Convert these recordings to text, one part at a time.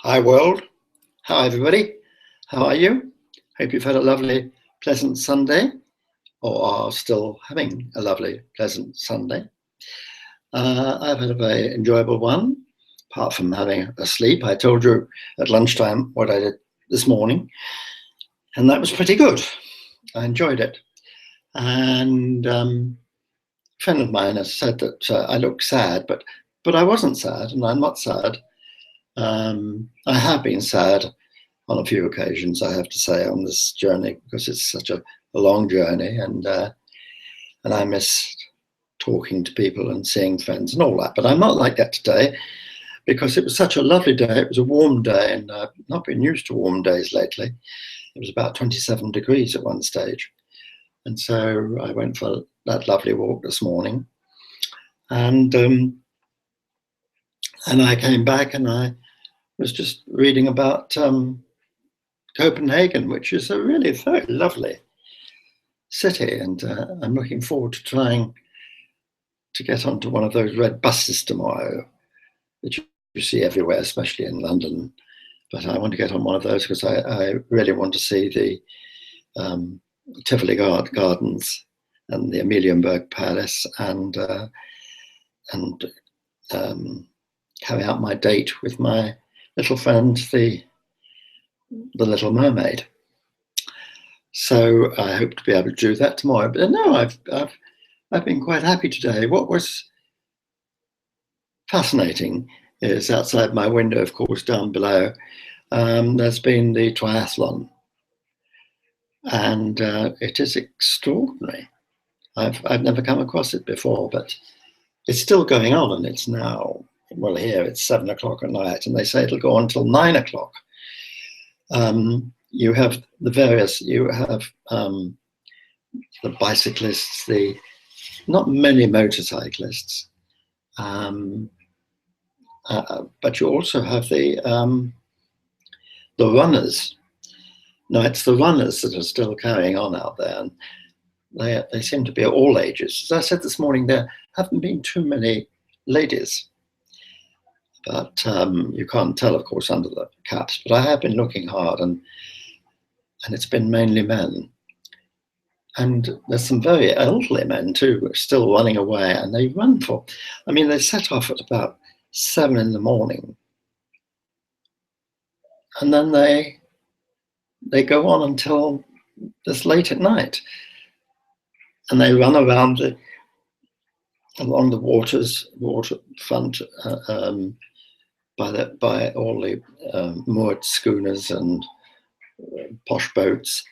Hi world, hi everybody, how are you? Hope you've had a lovely, pleasant Sunday, or are still having a lovely, pleasant Sunday. I've had a very enjoyable one, apart from having a sleep. I told you at lunchtime what I did this morning, and that was pretty good. I enjoyed it. And a friend of mine has said that I look sad, but I wasn't sad, and I'm not sad. I have been sad on a few occasions, I have to say, on this journey, because it's such a long journey, and I miss talking to people and seeing friends and all that. But I'm not like that today, because it was such a lovely day. It was a warm day, and I've not been used to warm days lately. It was about 27 degrees at one stage. And so I went for that lovely walk this morning. And I came back and I was just reading about Copenhagen, which is a really very lovely city. And I'm looking forward to trying to get onto one of those red buses tomorrow that you see everywhere, especially in London. But I want to get on one of those because I really want to see the Tivoli Gardens and the Amalienburg Palace and carry out my date with my little friend, the Little Mermaid. So I hope to be able to do that tomorrow. But no, I've been quite happy today. What was fascinating is outside my window, of course, down below, there's been the triathlon, and it is extraordinary. I've never come across it before, but it's still going on, and it's now, well, here it's 7 o'clock at night, and they say it'll go on until 9 o'clock. You have the bicyclists, not many motorcyclists, but you also have the runners. No, it's the runners that are still carrying on out there, and they seem to be at all ages. As I said this morning, there haven't been too many ladies, but you can't tell, of course, under the caps. But I have been looking hard, and it's been mainly men. And there's some very elderly men too, still running away, and they run for, I mean, they set off at about 7 in the morning, and then they go on until this late at night, and they run around along the waterfront by all the moored schooners and posh boats,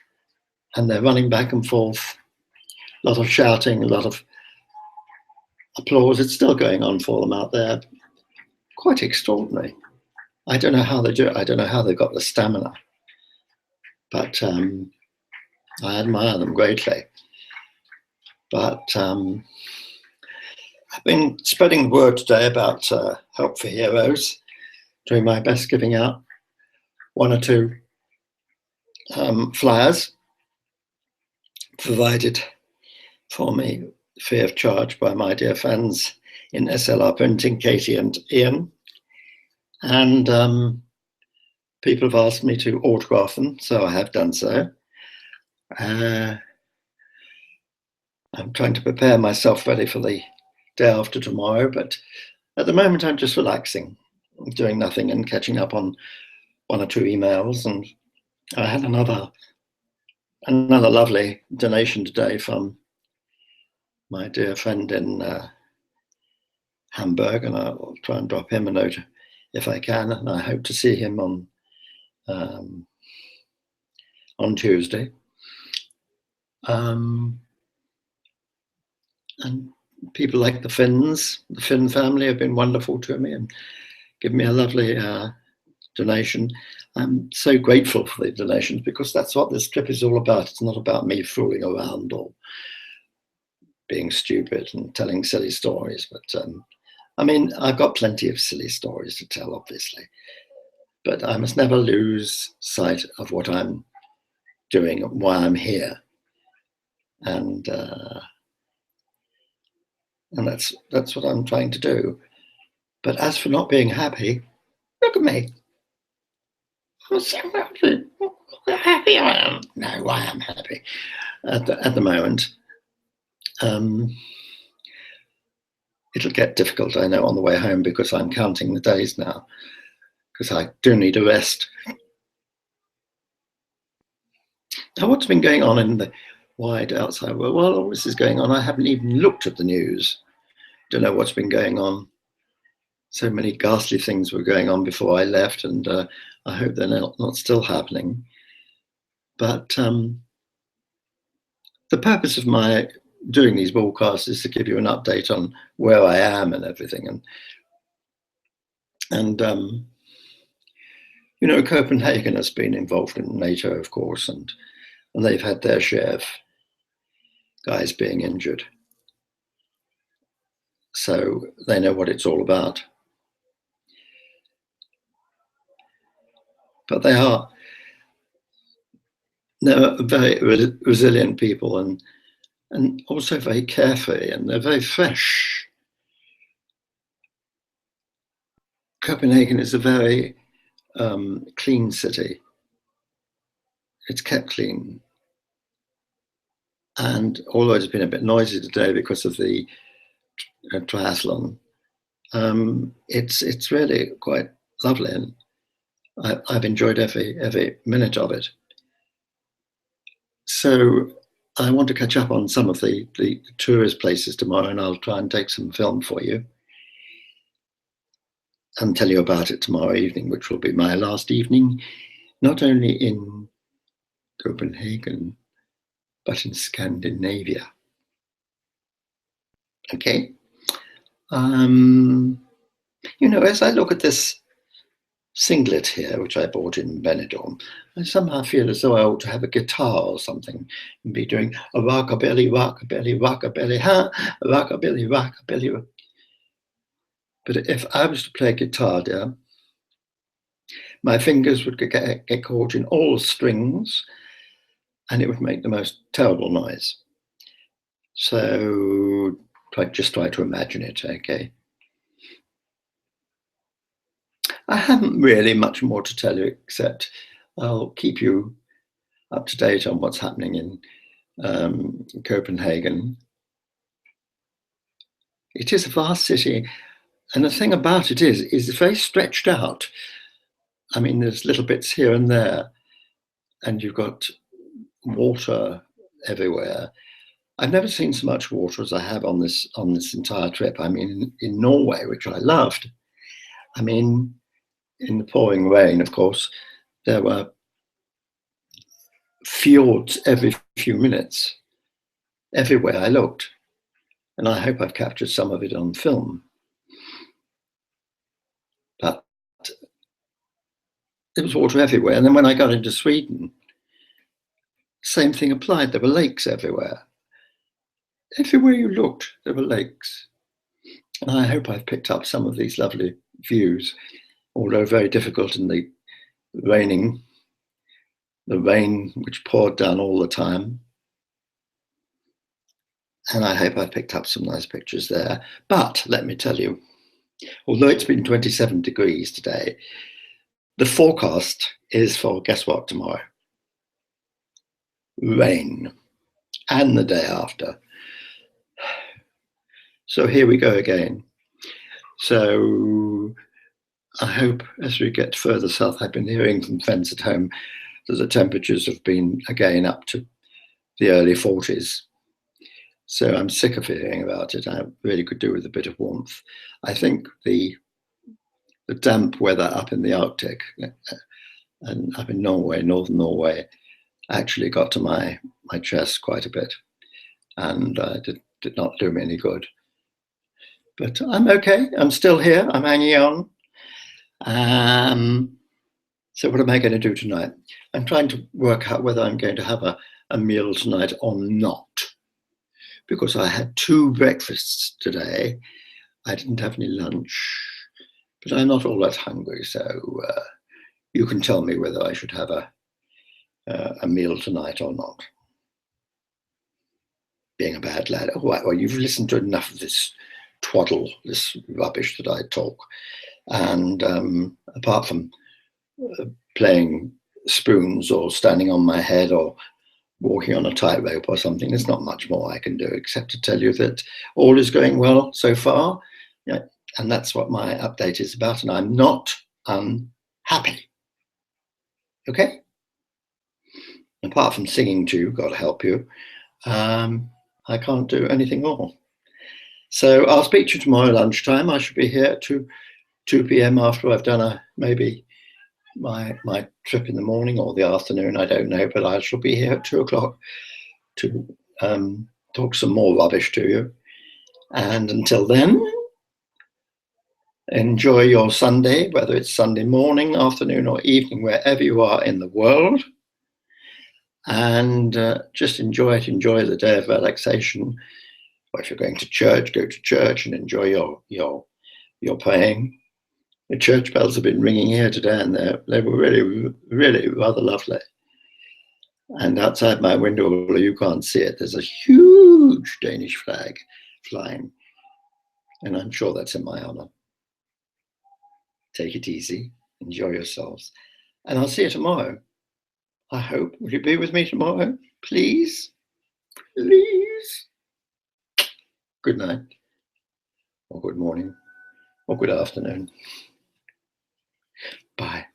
and they're running back and forth. A lot of shouting, a lot of applause. It's still going on for them out there. Quite extraordinary. I don't know how they do it. I don't know how they got the stamina, but I admire them greatly. But I've been spreading the word today about Help for Heroes, doing my best giving out 1 or 2 flyers provided for me free of charge by my dear friends in SLR Printing, Katie and Ian. And people have asked me to autograph them, so I have done so. I'm trying to prepare myself ready for the day after tomorrow, but at the moment I'm just relaxing, doing nothing and catching up on 1 or 2 emails. And I had another lovely donation today from my dear friend in Hamburg, and I'll try and drop him a note if I can, and I hope to see him on Tuesday. And people like the Finn family have been wonderful to me and given me a lovely donation. I'm so grateful for the donations, because that's what this trip is all about. It's not about me fooling around or being stupid and telling silly stories, but I mean, I've got plenty of silly stories to tell, obviously, but I must never lose sight of what I'm doing and why I'm here. And that's what I'm trying to do. But as for not being happy, look at me. I'm so happy. How happy I am. No, I am happy at the moment. It'll get difficult, I know, on the way home because I'm counting the days now, because I do need a rest. Now, what's been going on in the wide outside world? Well, all this is going on. I haven't even looked at the news. Don't know what's been going on. So many ghastly things were going on before I left, and I hope they're not still happening. But the purpose of my doing these broadcasts is to give you an update on where I am and everything. And you know, Copenhagen has been involved in NATO, of course, and they've had their share of guys being injured. So they know what it's all about. But they're very resilient people, and also very carefree, and they're very fresh. Copenhagen is a very clean city. It's kept clean. And although it's been a bit noisy today because of the triathlon, it's really quite lovely, and I've enjoyed every minute of it. So I want to catch up on some of the tourist places tomorrow, and I'll try and take some film for you and tell you about it tomorrow evening, which will be my last evening, not only in Copenhagen, but in Scandinavia. Okay. You know, as I look at this singlet here, which I bought in Benidorm, I somehow feel as though I ought to have a guitar or something and be doing a rockabilly, rockabilly, rockabilly, huh? Rockabilly, rockabilly. But if I was to play guitar, dear, my fingers would get caught in all the strings, and it would make the most terrible noise. So just try to imagine it, okay? I haven't really much more to tell you, except I'll keep you up to date on what's happening in Copenhagen. It is a vast city, and the thing about it is it's very stretched out. I mean, there's little bits here and there, and you've got water everywhere. I've never seen so much water as I have on this entire trip. I mean, in Norway, which I loved. I mean, in the pouring rain, of course, there were fjords every few minutes, everywhere I looked. And I hope I've captured some of it on film. But there was water everywhere. And then when I got into Sweden, same thing applied. There were lakes everywhere. Everywhere you looked, there were lakes. And I hope I've picked up some of these lovely views, although very difficult in the rain which poured down all the time. And I hope I've picked up some nice pictures there. But let me tell you, although it's been 27 degrees today, the forecast is for, guess what, tomorrow? Rain, and the day after. So here we go again. So I hope as we get further south, I've been hearing from friends at home that the temperatures have been again up to the early 40s. So I'm sick of hearing about it. I really could do with a bit of warmth. I think the damp weather up in the Arctic and up in Norway, northern Norway, actually got to my chest quite a bit, and did not do me any good. But I'm okay. I'm still here. I'm hanging on. So what am I going to do tonight? I'm trying to work out whether I'm going to have a meal tonight or not, because I had 2 breakfasts today. I didn't have any lunch, but I'm not all that hungry. So you can tell me whether I should have a meal tonight or not. Being a bad lad. Oh, well, you've listened to enough of this twaddle, this rubbish that I talk. And apart from playing spoons or standing on my head or walking on a tightrope or something. There's not much more I can do except to tell you that all is going well so far. Yeah, and that's what my update is about. And I'm not unhappy. Okay? Apart from singing to you, God help you, I can't do anything more. So I'll speak to you tomorrow lunchtime. I should be here at 2 p.m. after I've done maybe my trip in the morning or the afternoon, I don't know, but I shall be here at 2 o'clock to talk some more rubbish to you. And until then, enjoy your Sunday, whether it's Sunday morning, afternoon, or evening, wherever you are in the world. And just enjoy it. Enjoy the day of relaxation. Or if you're going to church, go to church and enjoy your praying. The church bells have been ringing here today, and they were really, really rather lovely. And outside my window, although you can't see it, there's a huge Danish flag flying. And I'm sure that's in my honor. Take it easy. Enjoy yourselves. And I'll see you tomorrow. I hope. Will you be with me tomorrow? Please? Please? Good night. Or good morning. Or good afternoon. Bye.